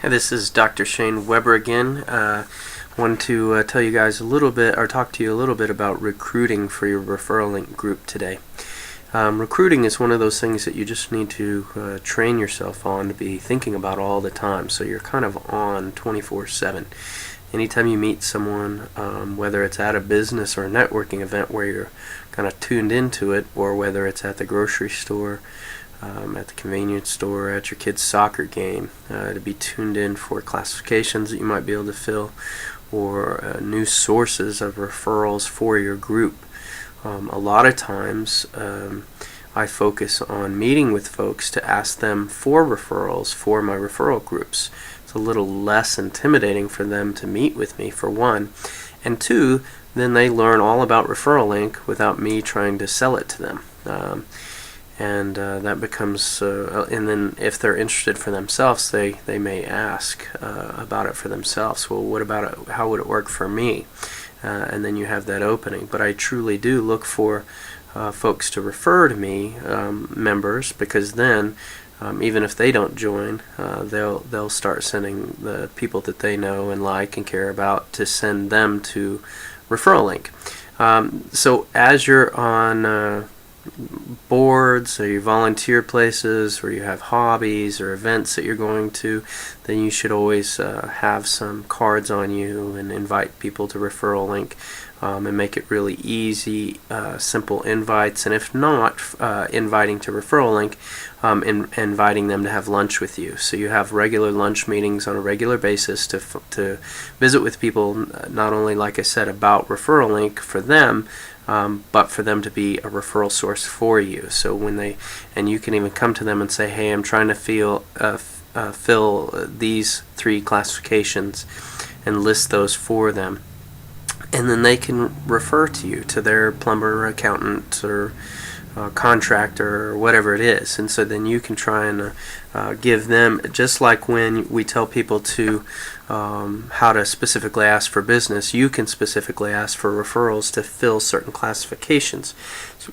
Hey, this is Dr. Shane Weber again. Want to tell you guys a little bit, or talk to you a little bit about recruiting for your referral link group today. Recruiting is one of those things that you just need to train yourself on to be thinking about all the time, so you're kind of on 24/7. Anytime you meet someone, whether it's at a business or a networking event where you're kind of tuned into it, or whether it's at the grocery store, at the convenience store, at your kid's soccer game, to be tuned in for classifications that you might be able to fill, or new sources of referrals for your group. A lot of times I focus on meeting with folks to ask them for referrals for my referral groups. It's a little less intimidating for them to meet with me, for one, and two, then they learn all about Referral Link without me trying to sell it to them. And that becomes, and then if they're interested for themselves, they may ask about it for themselves. Well, what about it? How would it work for me? And then you have that opening. But I truly do look for folks to refer to me, members, because then even if they don't join, they'll start sending the people that they know and like and care about to send them to Referral Link. So as you're on boards, or you volunteer places, or you have hobbies or events that you're going to, then you should always have some cards on you and invite people to Referral Link, and make it really easy, simple invites, and if not inviting to Referral Link, inviting them to have lunch with you. So you have regular lunch meetings on a regular basis to visit with people, not only, like I said, about Referral Link for them, but for them to be a referral source for you. So and you can even come to them and say, hey, I'm trying to fill these 3 classifications, and list those for them. And then they can refer to you to their plumber, accountant, or contractor, or whatever it is. And so then you can try and give them, just like when we tell people to how to specifically ask for business, you can specifically ask for referrals to fill certain classifications. So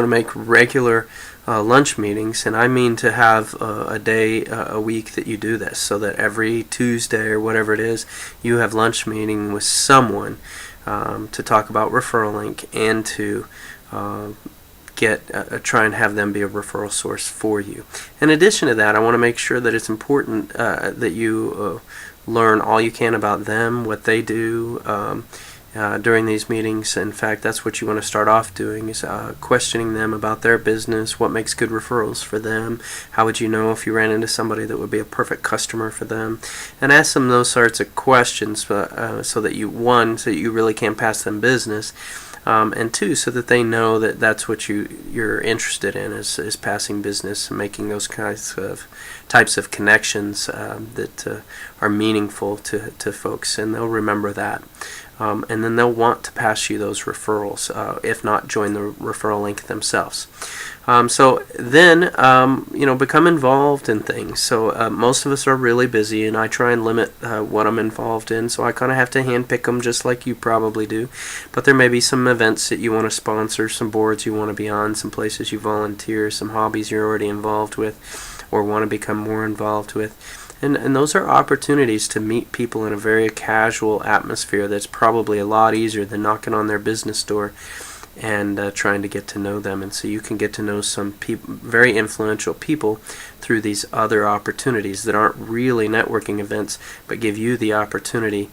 to make regular lunch meetings, and I mean to have a day a week that you do this, so that every Tuesday or whatever it is, you have lunch meeting with someone to talk about Referral Link, and to try and have them be a referral source for you. In addition to that, I want to make sure that it's important that you learn all you can about them, what they do during these meetings. In fact, that's what you want to start off doing, is questioning them about their business, what makes good referrals for them, how would you know if you ran into somebody that would be a perfect customer for them, and ask them those sorts of questions so that you really can pass them business, and 2, so that they know that that's what you're interested in, is passing business and making those types of connections that are meaningful to folks, and they'll remember that. And then they'll want to pass you those referrals, if not join the Referral Link themselves. So then, become involved in things. So most of us are really busy, and I try and limit what I'm involved in, so I kind of have to handpick them, just like you probably do. But there may be some events that you want to sponsor, some boards you want to be on, some places you volunteer, some hobbies you're already involved with or want to become more involved with. And those are opportunities to meet people in a very casual atmosphere that's probably a lot easier than knocking on their business door and trying to get to know them. And so you can get to know some very influential people through these other opportunities that aren't really networking events, but give you the opportunity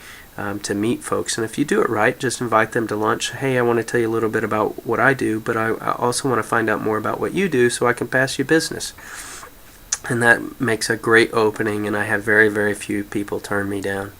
to meet folks. And if you do it right, just invite them to lunch. Hey, I want to tell you a little bit about what I do, but I also want to find out more about what you do so I can pass you business. And that makes a great opening, and I have very, very few people turn me down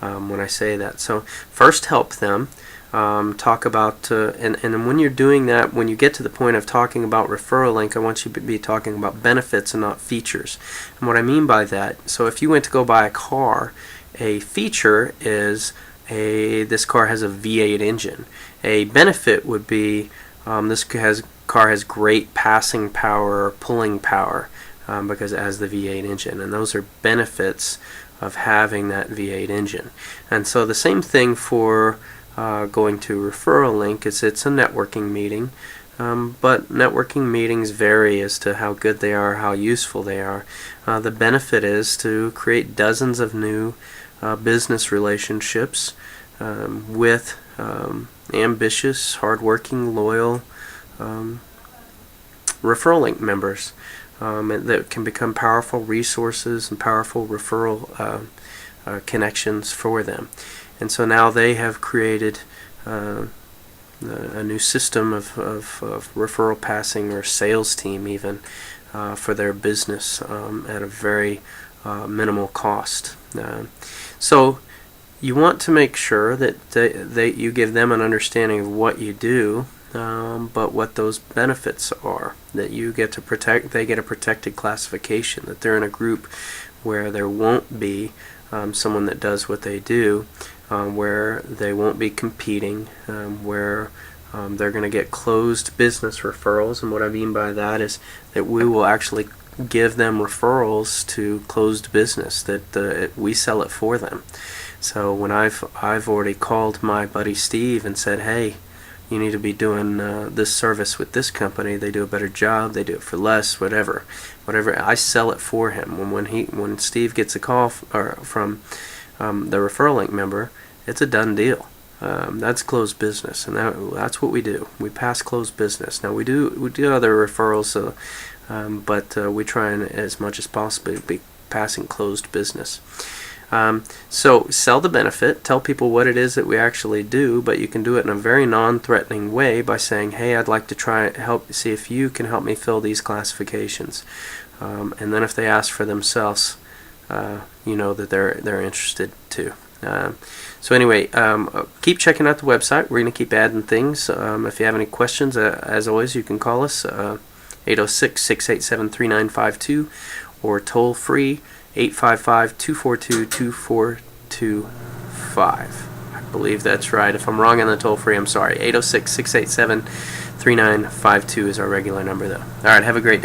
when I say that. So first, help them talk about, and when you're doing that, when you get to the point of talking about Referral Link, I want you to be talking about benefits and not features. And what I mean by that, so if you went to go buy a car, a feature is this car has a V8 engine. A benefit would be this car has great passing power or pulling power. Because it has the V8 engine, and those are benefits of having that V8 engine. And so the same thing for going to Referral Link is it's a networking meeting. But networking meetings vary as to how good they are, how useful they are. The benefit is to create dozens of new business relationships with ambitious, hardworking, loyal referral link members that can become powerful resources and powerful referral connections for them. And so now they have created a new system of referral passing, or sales team even, for their business at a very minimal cost. So you want to make sure that you give them an understanding of what you do, but what those benefits are, that you get to protect, they get a protected classification, that they're in a group where there won't be someone that does what they do, where they won't be competing, where they're going to get closed business referrals. And what I mean by that is that we will actually give them referrals to closed business, that we sell it for them. So when I've already called my buddy Steve and said, hey, you need to be doing this service with this company, they do a better job, they do it for less, whatever, I sell it for him. When Steve gets a call from the referral link member, it's a done deal. That's closed business, and that's what we do. We pass closed business. Now we do other referrals, but we try and, as much as possible, be passing closed business. So sell the benefit, tell people what it is that we actually do, but you can do it in a very non-threatening way by saying, hey, I'd like to try help see if you can help me fill these classifications. And then if they ask for themselves, you know that they're interested too. So anyway, keep checking out the website. We're going to keep adding things. If you have any questions, as always, you can call us 806-687-3952 or toll free 855-242-2425. I believe that's right. If I'm wrong on the toll free, I'm sorry. 806-687-3952 is our regular number, though. All right, have a great day.